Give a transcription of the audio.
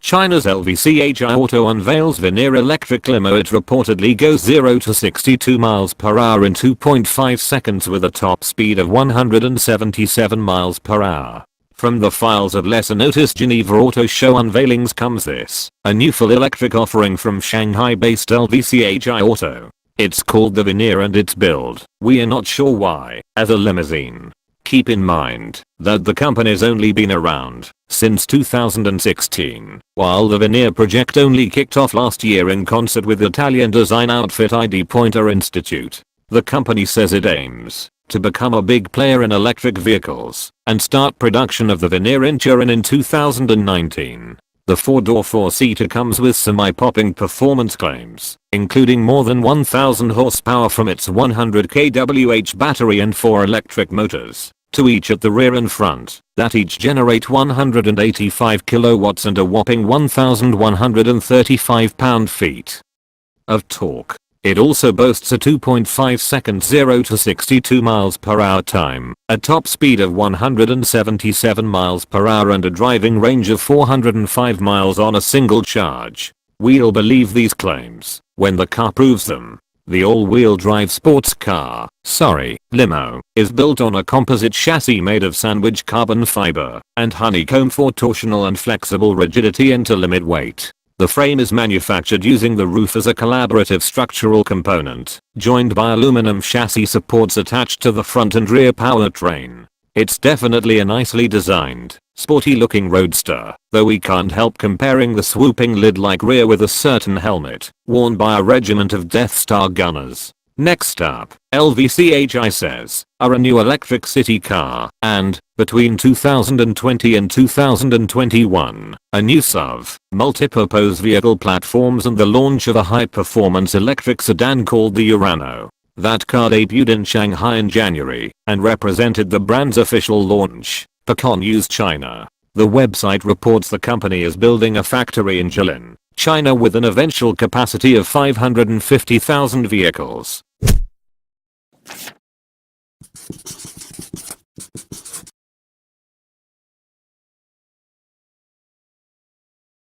China's LVCHI Auto unveils Venere electric limo. It reportedly goes 0 to 62 miles per hour in 2.5 seconds with a top speed of 177 miles per hour. From the files of lesser noticed Geneva Auto Show unveilings comes this, a new full electric offering from Shanghai-based LVCHI Auto. It's called the Venere and it's billed, we are not sure why, as a limousine. Keep in mind that the company's only been around since 2016, while the Venere project only kicked off last year in concert with Italian design outfit ID Pointer Institute. The company says it aims to become a big player in electric vehicles and start production of the Venere in Turin in 2019. The 4-door 4-seater comes with some eye-popping performance claims, including more than 1000 horsepower from its 100 kWh battery and 4 electric motors, to each at the rear and front, that each generate 185 kilowatts and a whopping 1135 pound-feet of torque. It also boasts a 2.5 second 0 to 62 miles per hour time, a top speed of 177 miles per hour and a driving range of 405 miles on a single charge. We'll believe these claims when the car proves them. The all-wheel drive sports car, limo, is built on a composite chassis made of sandwich carbon fiber and honeycomb for torsional and flexible rigidity and to limit weight. The frame is manufactured using the roof as a collaborative structural component, joined by aluminum chassis supports attached to the front and rear powertrain. It's definitely a nicely designed, sporty looking roadster, though we can't help comparing the swooping lid-like rear with a certain helmet worn by a regiment of Death Star gunners. Next up, LVCHI says, are a new electric city car, and, between 2020 and 2021, a new SUV, multi-purpose vehicle platforms and the launch of a high-performance electric sedan called the Urano. That car debuted in Shanghai in January, and represented the brand's official launch. Pecan News China. The website reports the company is building a factory in Turin, China with an eventual capacity of 550,000 vehicles.